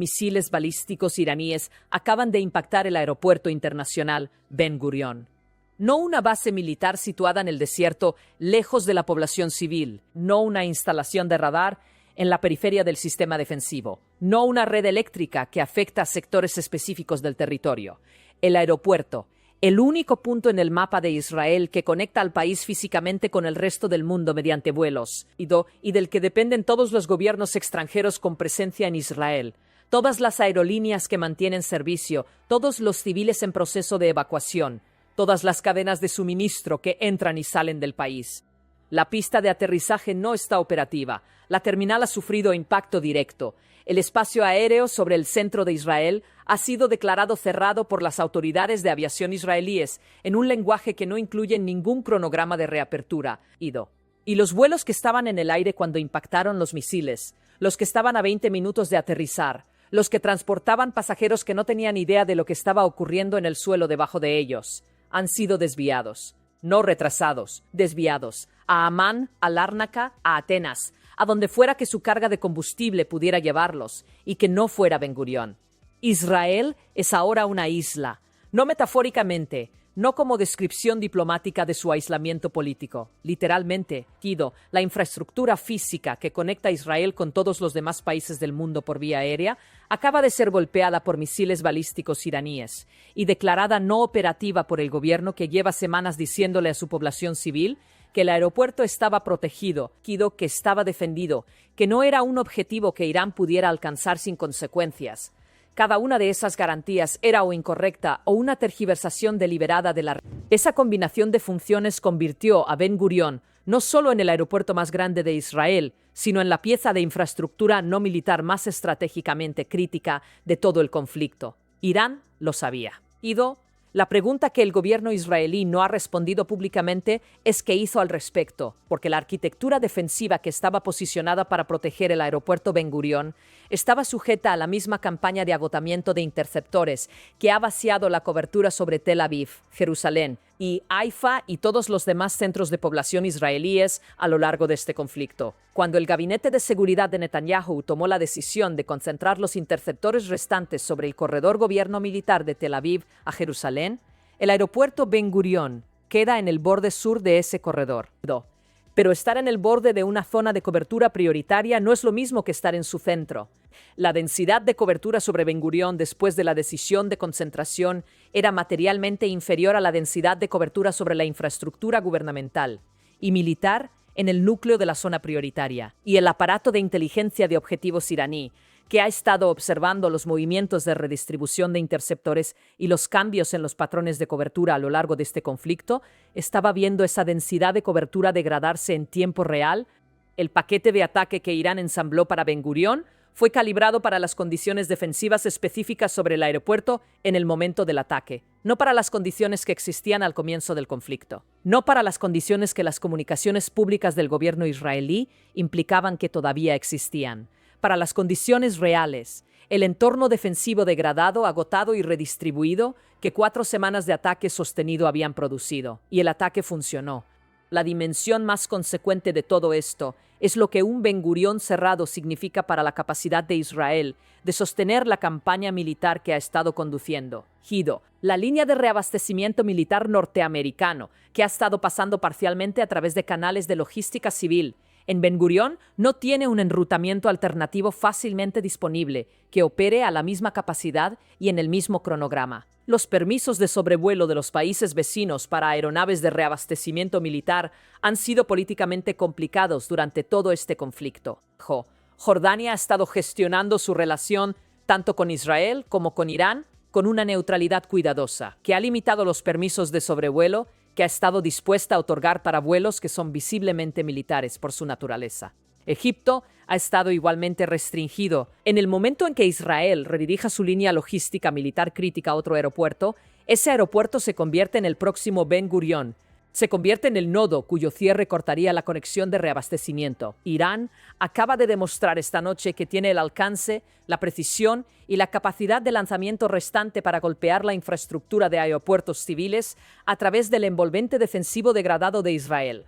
Misiles balísticos iraníes acaban de impactar el aeropuerto internacional Ben Gurion. No una base militar situada en el desierto, lejos de la población civil, no una instalación de radar en la periferia del sistema defensivo, no una red eléctrica que afecta a sectores específicos del territorio. El aeropuerto, el único punto en el mapa de Israel que conecta al país físicamente con el resto del mundo mediante vuelos, y del que dependen todos los gobiernos extranjeros con presencia en Israel, todas las aerolíneas que mantienen servicio, todos los civiles en proceso de evacuación, todas las cadenas de suministro que entran y salen del país. La pista de aterrizaje no está operativa. La terminal ha sufrido impacto directo. El espacio aéreo sobre el centro de Israel ha sido declarado cerrado por las autoridades de aviación israelíes en un lenguaje que no incluye ningún cronograma de reapertura. Y los vuelos que estaban en el aire cuando impactaron los misiles, los que estaban a 20 minutos de aterrizar, los que transportaban pasajeros que no tenían idea de lo que estaba ocurriendo en el suelo debajo de ellos, han sido desviados. No retrasados, desviados, a Amán, a Lárnaca, a Atenas, a donde fuera que su carga de combustible pudiera llevarlos, y que no fuera Ben Gurión. Israel es ahora una isla, no metafóricamente, no como descripción diplomática de su aislamiento político. Literalmente, la infraestructura física que conecta a Israel con todos los demás países del mundo por vía aérea acaba de ser golpeada por misiles balísticos iraníes y declarada no operativa por el gobierno, que lleva semanas diciéndole a su población civil que el aeropuerto estaba protegido, que estaba defendido, que no era un objetivo que Irán pudiera alcanzar sin consecuencias. Cada una de esas garantías era o incorrecta o una tergiversación deliberada de la red. Esa combinación de funciones convirtió a Ben Gurión no solo en el aeropuerto más grande de Israel, sino en la pieza de infraestructura no militar más estratégicamente crítica de todo el conflicto. Irán lo sabía. La pregunta que el gobierno israelí no ha respondido públicamente es qué hizo al respecto, porque la arquitectura defensiva que estaba posicionada para proteger el aeropuerto Ben Gurión estaba sujeta a la misma campaña de agotamiento de interceptores que ha vaciado la cobertura sobre Tel Aviv, Jerusalén y Haifa y todos los demás centros de población israelíes a lo largo de este conflicto. Cuando el gabinete de seguridad de Netanyahu tomó la decisión de concentrar los interceptores restantes sobre el corredor gobierno militar de Tel Aviv a Jerusalén, el aeropuerto Ben Gurión queda en el borde sur de ese corredor. Pero estar en el borde de una zona de cobertura prioritaria no es lo mismo que estar en su centro. La densidad de cobertura sobre Ben Gurión después de la decisión de concentración era materialmente inferior a la densidad de cobertura sobre la infraestructura gubernamental y militar en el núcleo de la zona prioritaria. Y el aparato de inteligencia de objetivos iraní, que ha estado observando los movimientos de redistribución de interceptores y los cambios en los patrones de cobertura a lo largo de este conflicto, estaba viendo esa densidad de cobertura degradarse en tiempo real. El paquete de ataque que Irán ensambló para Ben Gurión fue calibrado para las condiciones defensivas específicas sobre el aeropuerto en el momento del ataque, no para las condiciones que existían al comienzo del conflicto, no para las condiciones que las comunicaciones públicas del gobierno israelí implicaban que todavía existían, para las condiciones reales, el entorno defensivo degradado, agotado y redistribuido que 4 semanas de ataque sostenido habían producido. Y el ataque funcionó. La dimensión más consecuente de todo esto es lo que un Ben Gurión cerrado significa para la capacidad de Israel de sostener la campaña militar que ha estado conduciendo. La línea de reabastecimiento militar norteamericano, que ha estado pasando parcialmente a través de canales de logística civil, en Ben Gurión no tiene un enrutamiento alternativo fácilmente disponible que opere a la misma capacidad y en el mismo cronograma. Los permisos de sobrevuelo de los países vecinos para aeronaves de reabastecimiento militar han sido políticamente complicados durante todo este conflicto. Jordania ha estado gestionando su relación tanto con Israel como con Irán con una neutralidad cuidadosa, que ha limitado los permisos de sobrevuelo que ha estado dispuesta a otorgar para vuelos que son visiblemente militares por su naturaleza. Egipto ha estado igualmente restringido. En el momento en que Israel redirija su línea logística militar crítica a otro aeropuerto, ese aeropuerto se convierte en el próximo Ben Gurión. Se convierte en el nodo cuyo cierre cortaría la conexión de reabastecimiento. Irán acaba de demostrar esta noche que tiene el alcance, la precisión y la capacidad de lanzamiento restante para golpear la infraestructura de aeropuertos civiles a través del envolvente defensivo degradado de Israel.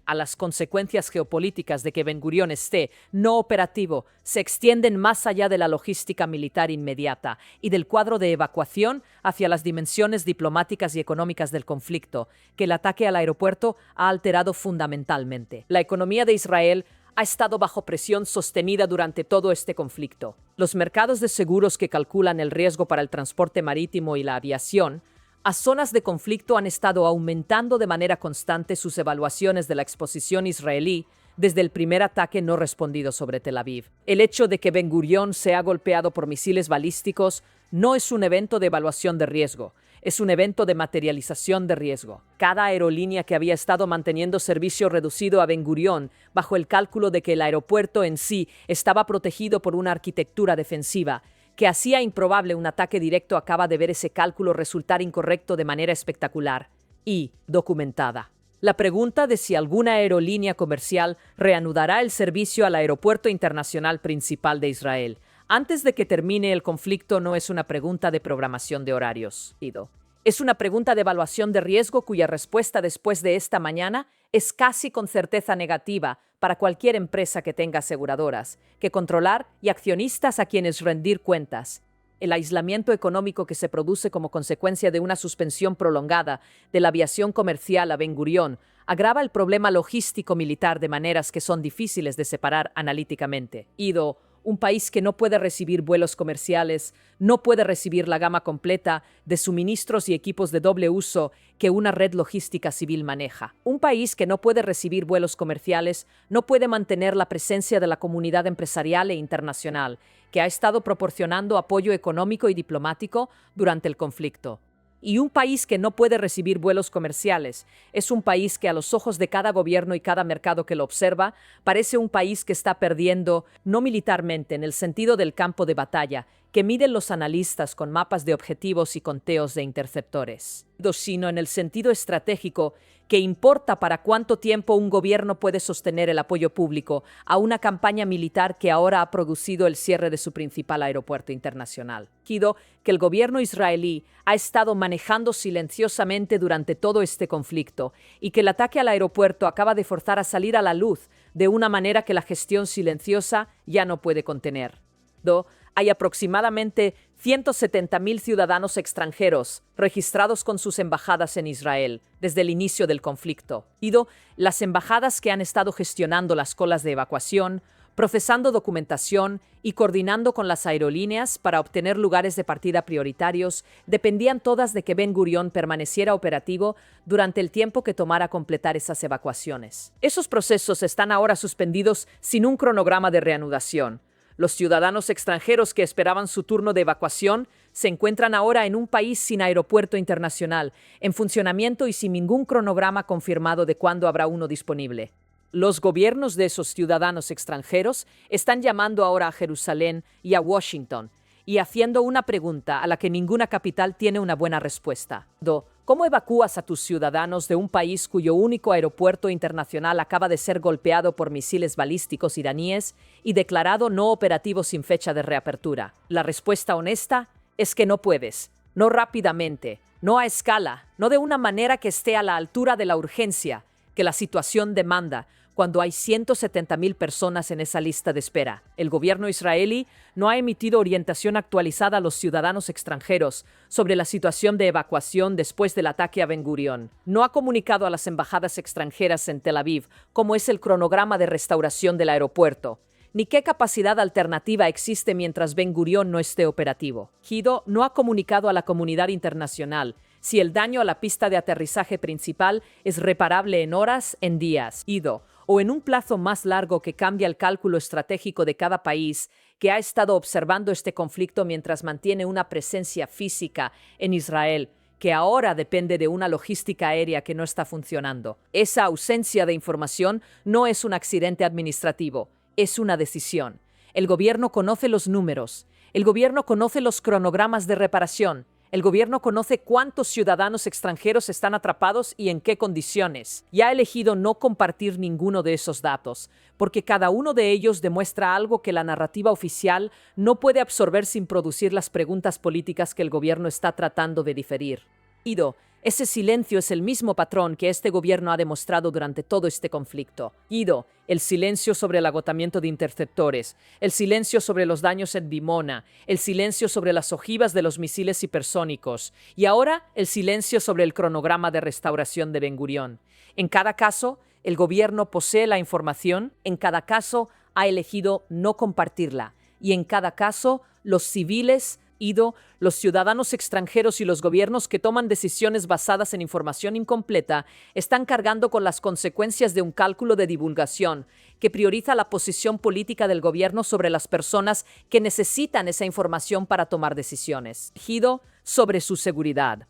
a las consecuencias geopolíticas de que Ben Gurión esté no operativo se extienden más allá de la logística militar inmediata y del cuadro de evacuación hacia las dimensiones diplomáticas y económicas del conflicto, que el ataque al aeropuerto ha alterado fundamentalmente. La economía de Israel ha estado bajo presión sostenida durante todo este conflicto. Los mercados de seguros que calculan el riesgo para el transporte marítimo y la aviación a zonas de conflicto han estado aumentando de manera constante sus evaluaciones de la exposición israelí desde el primer ataque no respondido sobre Tel Aviv. El hecho de que Ben Gurión sea golpeado por misiles balísticos no es un evento de evaluación de riesgo, es un evento de materialización de riesgo. Cada aerolínea que había estado manteniendo servicio reducido a Ben Gurión bajo el cálculo de que el aeropuerto en sí estaba protegido por una arquitectura defensiva que hacía improbable un ataque directo acaba de ver ese cálculo resultar incorrecto de manera espectacular y documentada. La pregunta de si alguna aerolínea comercial reanudará el servicio al aeropuerto internacional principal de Israel antes de que termine el conflicto no es una pregunta de programación de horarios. Es una pregunta de evaluación de riesgo cuya respuesta después de esta mañana es casi con certeza negativa para cualquier empresa que tenga aseguradoras, que controlar y accionistas a quienes rendir cuentas. El aislamiento económico que se produce como consecuencia de una suspensión prolongada de la aviación comercial a Ben Gurión agrava el problema logístico militar de maneras que son difíciles de separar analíticamente. Un país que no puede recibir vuelos comerciales, no puede recibir la gama completa de suministros y equipos de doble uso que una red logística civil maneja. Un país que no puede recibir vuelos comerciales no puede mantener la presencia de la comunidad empresarial e internacional, que ha estado proporcionando apoyo económico y diplomático durante el conflicto. Y un país que no puede recibir vuelos comerciales es un país que a los ojos de cada gobierno y cada mercado que lo observa, parece un país que está perdiendo, no militarmente en el sentido del campo de batalla, que miden los analistas con mapas de objetivos y conteos de interceptores, sino en el sentido estratégico que importa para cuánto tiempo un gobierno puede sostener el apoyo público a una campaña militar que ahora ha producido el cierre de su principal aeropuerto internacional. Que el gobierno israelí ha estado manejando silenciosamente durante todo este conflicto y que el ataque al aeropuerto acaba de forzar a salir a la luz de una manera que la gestión silenciosa ya no puede contener. Hay aproximadamente 170.000 ciudadanos extranjeros registrados con sus embajadas en Israel desde el inicio del conflicto. Las embajadas que han estado gestionando las colas de evacuación, procesando documentación y coordinando con las aerolíneas para obtener lugares de partida prioritarios, dependían todas de que Ben Gurión permaneciera operativo durante el tiempo que tomara completar esas evacuaciones. Esos procesos están ahora suspendidos sin un cronograma de reanudación. Los ciudadanos extranjeros que esperaban su turno de evacuación se encuentran ahora en un país sin aeropuerto internacional, en funcionamiento y sin ningún cronograma confirmado de cuándo habrá uno disponible. Los gobiernos de esos ciudadanos extranjeros están llamando ahora a Jerusalén y a Washington y haciendo una pregunta a la que ninguna capital tiene una buena respuesta. ¿Cómo evacúas a tus ciudadanos de un país cuyo único aeropuerto internacional acaba de ser golpeado por misiles balísticos iraníes y declarado no operativo sin fecha de reapertura? La respuesta honesta es que no puedes, no rápidamente, no a escala, no de una manera que esté a la altura de la urgencia que la situación demanda, cuando hay 170.000 personas en esa lista de espera. El gobierno israelí no ha emitido orientación actualizada a los ciudadanos extranjeros sobre la situación de evacuación después del ataque a Ben Gurión. No ha comunicado a las embajadas extranjeras en Tel Aviv cómo es el cronograma de restauración del aeropuerto, ni qué capacidad alternativa existe mientras Ben Gurión no esté operativo. Guido no ha comunicado a la comunidad internacional si el daño a la pista de aterrizaje principal es reparable en horas, en días, o en un plazo más largo que cambia el cálculo estratégico de cada país que ha estado observando este conflicto mientras mantiene una presencia física en Israel, que ahora depende de una logística aérea que no está funcionando. Esa ausencia de información no es un accidente administrativo, es una decisión. El gobierno conoce los números, el gobierno conoce los cronogramas de reparación, el gobierno conoce cuántos ciudadanos extranjeros están atrapados y en qué condiciones. Y ha elegido no compartir ninguno de esos datos, porque cada uno de ellos demuestra algo que la narrativa oficial no puede absorber sin producir las preguntas políticas que el gobierno está tratando de diferir. Ese silencio es el mismo patrón que este gobierno ha demostrado durante todo este conflicto. Guido, el silencio sobre el agotamiento de interceptores, el silencio sobre los daños en Dimona, el silencio sobre las ojivas de los misiles hipersónicos y ahora el silencio sobre el cronograma de restauración de Ben Gurión. En cada caso, el gobierno posee la información, en cada caso ha elegido no compartirla y en cada caso los civiles, los ciudadanos extranjeros y los gobiernos que toman decisiones basadas en información incompleta están cargando con las consecuencias de un cálculo de divulgación que prioriza la posición política del gobierno sobre las personas que necesitan esa información para tomar decisiones. Sobre su seguridad.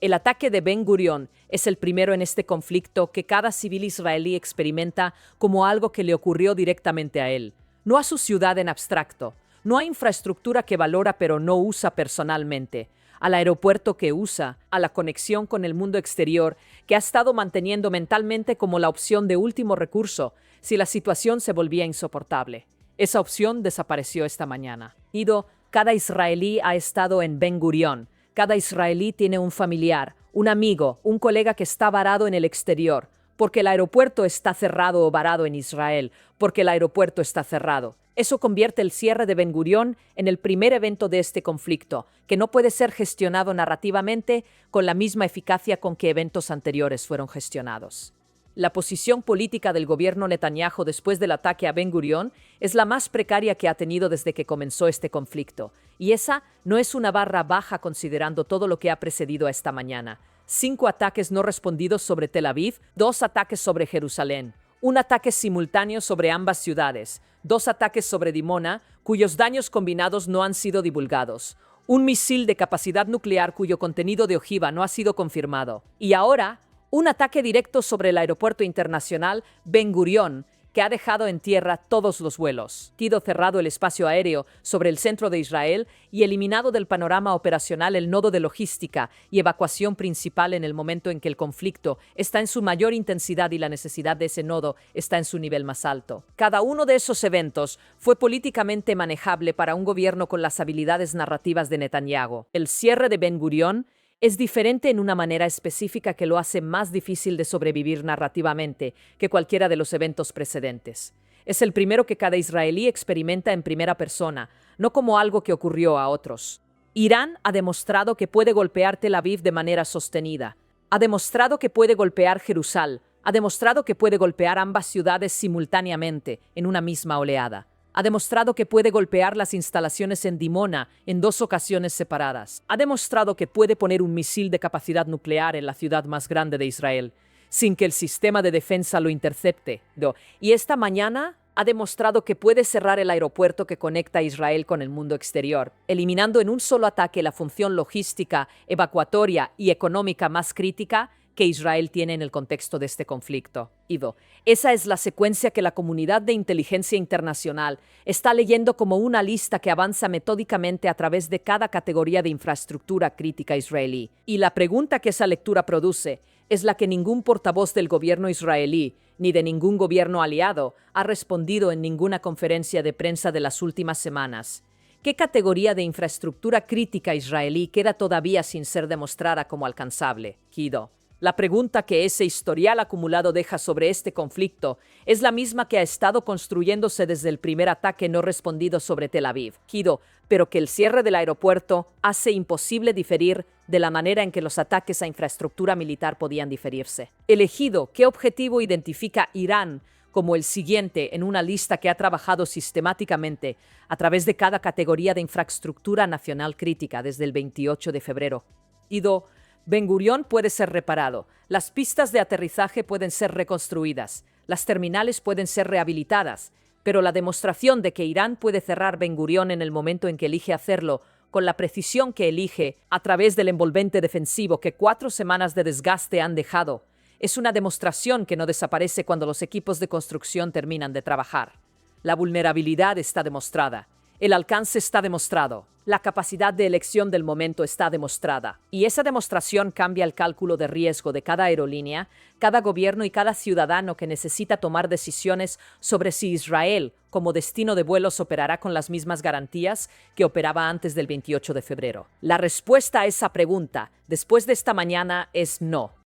El ataque de Ben Gurión es el primero en este conflicto que cada civil israelí experimenta como algo que le ocurrió directamente a él, no a su ciudad en abstracto. No a infraestructura que valora pero no usa personalmente, al aeropuerto que usa, a la conexión con el mundo exterior que ha estado manteniendo mentalmente como la opción de último recurso si la situación se volvía insoportable. Esa opción desapareció esta mañana. Cada israelí ha estado en Ben Gurión. Cada israelí tiene un familiar, un amigo, un colega que está varado en el exterior, porque el aeropuerto está cerrado o varado en Israel, porque el aeropuerto está cerrado. Eso convierte el cierre de Ben Gurión en el primer evento de este conflicto, que no puede ser gestionado narrativamente con la misma eficacia con que eventos anteriores fueron gestionados. La posición política del gobierno Netanyahu después del ataque a Ben Gurión es la más precaria que ha tenido desde que comenzó este conflicto, y esa no es una barra baja considerando todo lo que ha precedido a esta mañana. 5 ataques no respondidos sobre Tel Aviv, 2 ataques sobre Jerusalén, un ataque simultáneo sobre ambas ciudades, 2 ataques sobre Dimona, cuyos daños combinados no han sido divulgados, un misil de capacidad nuclear cuyo contenido de ojiva no ha sido confirmado, y ahora un ataque directo sobre el aeropuerto internacional Ben Gurión, que ha dejado en tierra todos los vuelos, cerrado el espacio aéreo sobre el centro de Israel y eliminado del panorama operacional el nodo de logística y evacuación principal en el momento en que el conflicto está en su mayor intensidad y la necesidad de ese nodo está en su nivel más alto. Cada uno de esos eventos fue políticamente manejable para un gobierno con las habilidades narrativas de Netanyahu. El cierre de Ben Gurión es diferente en una manera específica que lo hace más difícil de sobrevivir narrativamente que cualquiera de los eventos precedentes. Es el primero que cada israelí experimenta en primera persona, no como algo que ocurrió a otros. Irán ha demostrado que puede golpear Tel Aviv de manera sostenida. Ha demostrado que puede golpear Jerusalén. Ha demostrado que puede golpear ambas ciudades simultáneamente en una misma oleada. Ha demostrado que puede golpear las instalaciones en Dimona en 2 ocasiones separadas. Ha demostrado que puede poner un misil de capacidad nuclear en la ciudad más grande de Israel, sin que el sistema de defensa lo intercepte. Y esta mañana ha demostrado que puede cerrar el aeropuerto que conecta a Israel con el mundo exterior, eliminando en un solo ataque la función logística, evacuatoria y económica más crítica que Israel tiene en el contexto de este conflicto. Esa es la secuencia que la comunidad de inteligencia internacional está leyendo como una lista que avanza metódicamente a través de cada categoría de infraestructura crítica israelí. Y la pregunta que esa lectura produce es la que ningún portavoz del gobierno israelí, ni de ningún gobierno aliado, ha respondido en ninguna conferencia de prensa de las últimas semanas. ¿Qué categoría de infraestructura crítica israelí queda todavía sin ser demostrada como alcanzable? La pregunta que ese historial acumulado deja sobre este conflicto es la misma que ha estado construyéndose desde el primer ataque no respondido sobre Tel Aviv, pero que el cierre del aeropuerto hace imposible diferir de la manera en que los ataques a infraestructura militar podían diferirse. ¿Qué objetivo identifica Irán como el siguiente en una lista que ha trabajado sistemáticamente a través de cada categoría de infraestructura nacional crítica desde el 28 de febrero? Ben Gurión puede ser reparado, las pistas de aterrizaje pueden ser reconstruidas, las terminales pueden ser rehabilitadas, pero la demostración de que Irán puede cerrar Ben Gurión en el momento en que elige hacerlo, con la precisión que elige a través del envolvente defensivo que 4 semanas de desgaste han dejado, es una demostración que no desaparece cuando los equipos de construcción terminan de trabajar. La vulnerabilidad está demostrada. El alcance está demostrado. La capacidad de elección del momento está demostrada. Y esa demostración cambia el cálculo de riesgo de cada aerolínea, cada gobierno y cada ciudadano que necesita tomar decisiones sobre si Israel, como destino de vuelos, operará con las mismas garantías que operaba antes del 28 de febrero. La respuesta a esa pregunta, después de esta mañana, es no.